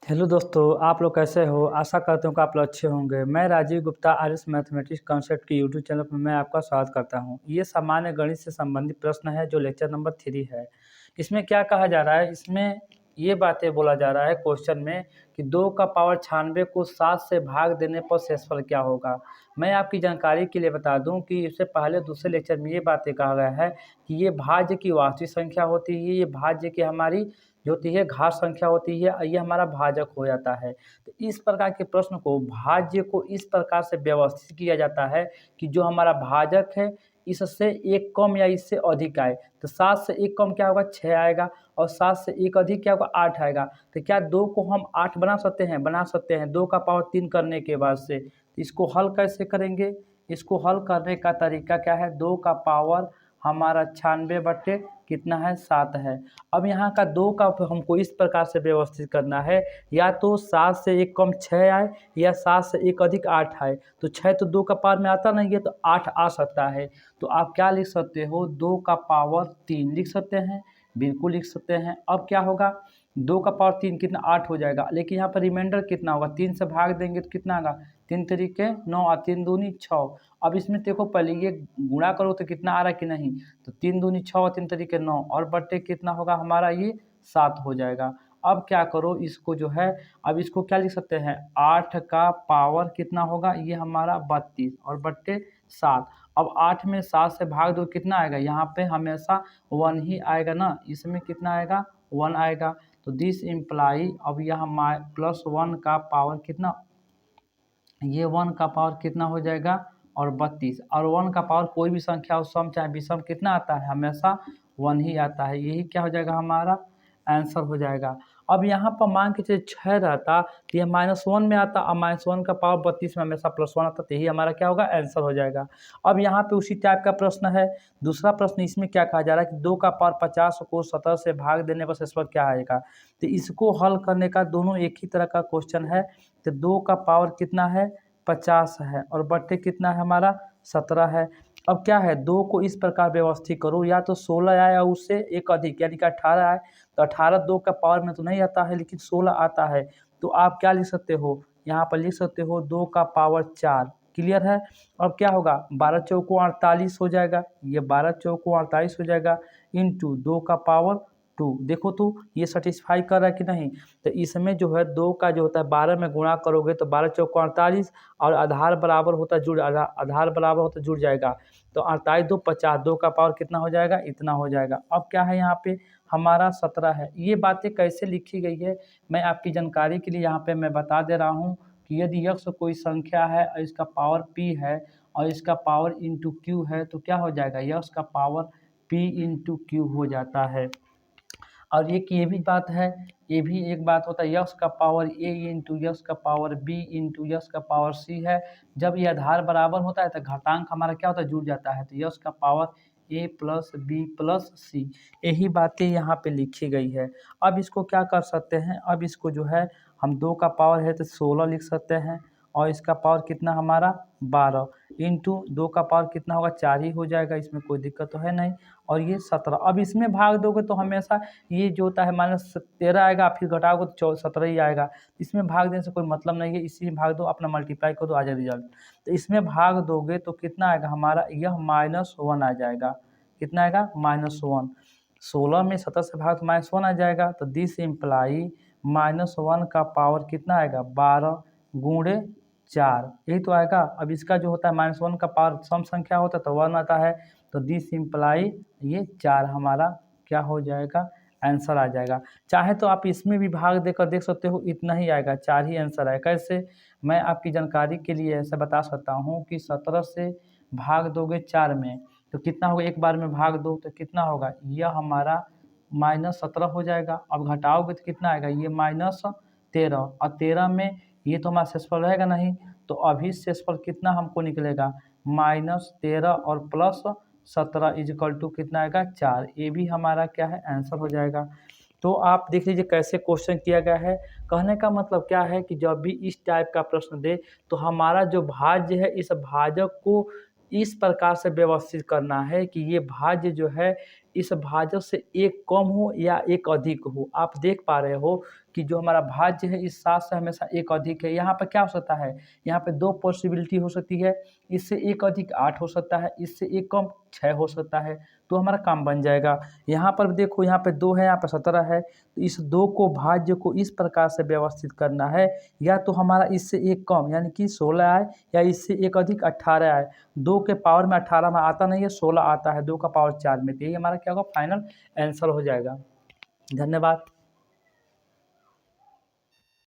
Hello दोस्तों, आप लोग कैसे हो? आशा करता हूँ कि आप लोग अच्छे होंगे। मैं राजीव गुप्ता आर्यस मैथमेटिक्स कॉन्सेप्ट के यूट्यूब चैनल पर मैं आपका स्वागत करता हूँ। ये सामान्य गणित से संबंधित प्रश्न है जो लेक्चर नंबर 3 है। इसमें क्या कहा जा रहा है? इसमें ये बातें बोला जा रहा है क्वेश्चन में कि 2 का पावर 96 को 7 से भाग देने पर शेषफल क्या होगा। मैं आपकी जानकारी के लिए बता दूं कि इससे पहले दूसरे लेक्चर में ये बातें कहा गया है कि ये भाज्य की वास्तविक संख्या होती है, ये भाज्य की हमारी जो होती है घात संख्या होती है, ये हमारा भाजक हो जाता है। तो इस प्रकार के प्रश्न को भाज्य को इस प्रकार से व्यवस्थित किया जाता है कि जो हमारा भाजक है इससे एक कम या इससे अधिक आए। तो 7 से एक कम क्या होगा? 6 आएगा और 7 से एक अधिक क्या होगा? 8 आएगा। तो क्या 2 को हम 8 बना सकते हैं? बना सकते हैं। 2 का पावर 3 करने के बाद से इसको हल कैसे करेंगे? इसको हल करने का तरीका क्या है? 2 का पावर हमारा 96 बटे कितना है? 7 है। अब यहाँ का 2 का हमको इस प्रकार से व्यवस्थित करना है, या तो 7 से एक कम 6 आए या 7 से एक अधिक 8 आए। तो 6 तो 2 का पावर में आता नहीं है, तो 8 आ सकता है। तो आप क्या लिख सकते हो? 2 का पावर 3 लिख सकते हैं, बिल्कुल लिख सकते हैं। अब क्या होगा? 2 का पावर 3 कितना? 8 हो जाएगा। लेकिन यहाँ पर रिमाइंडर कितना होगा? 3 से भाग देंगे तो कितना आएगा? 3 तरीके 9 और 3 दूनी 6। अब इसमें देखो पहले ये गुणा करो तो कितना आ रहा है कि नहीं? तो 3 दूनी 6 और 3 तरीके 9 और बट्टे कितना होगा हमारा? ये 7 हो जाएगा। अब क्या करो इसको जो है, अब इसको क्या लिख सकते हैं? 8 का पावर कितना होगा? ये हमारा 32 और बट्टे 7। अब 8 में 7 से भाग दो कितना आएगा? यहाँ पे हमेशा 1 ही आएगा ना, इसमें कितना आएगा? 1 आएगा। तो दिस इम्प्लाई अब यह +1 का पावर कितना? ये 1 का पावर कितना हो जाएगा? और 32। और 1 का पावर कोई भी संख्या हो, सम चाहे विषम, कितना आता है? हमेशा 1 ही आता है। यही क्या हो जाएगा? हमारा आंसर हो जाएगा। अब यहाँ पर मान के चलिए 6 रहता तो ये -1 में आता, और -1 का पावर 32 में हमेशा +1 आता, तो यही हमारा क्या होगा? आंसर हो जाएगा। अब यहाँ पे उसी टाइप का प्रश्न है। दूसरा प्रश्न इसमें क्या कहा जा रहा है कि 2 का पावर 50 को 17 से भाग देने पर शेषफल क्या आएगा। तो इसको हल करने का दोनों एक ही तरह का क्वेश्चन है। तो 2 का पावर कितना है? 50 है और बट्टे कितना है हमारा? 17 है। अब क्या है? 2 को इस प्रकार व्यवस्थित करो, या तो 16 आए या उससे एक अधिक यानी कि 18 आए। तो 18 2 का पावर में तो नहीं आता है, लेकिन 16 आता है। तो आप क्या लिख सकते हो? यहाँ पर लिख सकते हो 2 का पावर 4। क्लियर है? अब क्या होगा? 12 चौको 48 हो जाएगा। ये 12 चौको 48 हो जाएगा इंटू 2 का पावर 2। देखो तो ये सेटिस्फाई कर रहा है कि नहीं? तो इसमें जो है 2 का जो होता है 12 में गुणा करोगे तो 12 चौको 48 और आधार बराबर होता आधार बराबर होता जुड़ जाएगा। तो 48 2 50, 2 का पावर कितना हो जाएगा? इतना हो जाएगा। अब क्या है? यहाँ पे हमारा 17 है। ये बातें कैसे लिखी गई है मैं आपकी जानकारी के लिए यहाँ पे मैं बता दे रहा हूँ कि यदि यक्ष कोई संख्या है और इसका पावर p है और इसका पावर इंटू q है, तो क्या हो जाएगा? यक्ष का पावर p इंटू q हो जाता है। और ये भी बात है, ये भी एक बात होता है, यक्स का पावर a इंटू यक्स का पावर b इंटू यक्स का पावर c है। जब ये आधार बराबर होता है तो घातांक हमारा क्या होता है? जुड़ जाता है। तो यक्स का power a plus b plus c, यही बातें यहाँ पे लिखी गई है। अब इसको क्या कर सकते हैं? अब इसको जो है हम 2 का पावर है तो 16 लिख सकते हैं, और इसका पावर कितना हमारा? 12 इंटू 2 का पावर कितना होगा? 4 ही हो जाएगा, इसमें कोई दिक्कत तो है नहीं। और ये 17। अब इसमें भाग दोगे तो हमेशा ये जो होता है -13 आएगा, फिर घटाओगे तो 17 ही आएगा। इसमें भाग देने से कोई मतलब नहीं है, इसी में भाग दो, अपना मल्टीप्लाई कर दो, आ जाएगा रिजल्ट। तो इसमें भाग दोगे तो कितना आएगा हमारा? यह -1 आ जाएगा। कितना आएगा? -1। 16 में 17 से भाग तो -1 आ जाएगा। तो दिस इम्प्लाई -1 का पावर कितना आएगा? 12 गुणे 4, यही तो आएगा। अब इसका जो होता है -1 का पावर सम संख्या होता है तो 1 आता है। तो दिस इम्प्लाई ये 4 हमारा क्या हो जाएगा? आंसर आ जाएगा। चाहे तो आप इसमें भी भाग देकर देख सकते हो, इतना ही आएगा, 4 ही आंसर आएगा। कैसे? मैं आपकी जानकारी के लिए ऐसा बता सकता हूँ कि 17 से भाग दोगे 4 में तो कितना होगा? एक बार में भाग दो तो कितना होगा? यह हमारा -17 हो जाएगा। अब घटाओगे तो कितना आएगा? ये -13, और 13 में ये तो हमारा शेषफल रहेगा नहीं, तो अभी शेषफल कितना हमको निकलेगा? -13 और +17 इक्वल टू कितना आएगा? 4। ये भी हमारा क्या है? आंसर हो जाएगा। तो आप देख लीजिए कैसे क्वेश्चन किया गया है। कहने का मतलब क्या है कि जब भी इस टाइप का प्रश्न दे तो हमारा जो भाज्य है, इस भाजक को इस प्रकार से व्यवस्थित करना है कि ये भाज्य जो है इस भाजक से एक कम हो या एक अधिक हो। आप देख पा रहे हो कि जो हमारा भाज्य है इस 7 से हमेशा एक अधिक है। यहाँ पर क्या हो सकता है, यहाँ पे 2 पॉसिबिलिटी हो सकती है, इससे एक अधिक 8 हो सकता है, इससे एक कम 6 हो सकता है, तो हमारा काम बन जाएगा। यहाँ पर देखो, यहाँ पे 2 है, यहाँ पे 17 है, तो इस 2 को भाज्य को इस प्रकार से व्यवस्थित करना है, या तो हमारा इससे एक कम यानी कि 16 आए या इससे एक अधिक 18 आए। 2 के पावर में 18 में आता नहीं है, 16 आता है 2 का पावर 4 में, तो यही हमारा क्या होगा फाइनल आंसर हो जाएगा। धन्यवाद।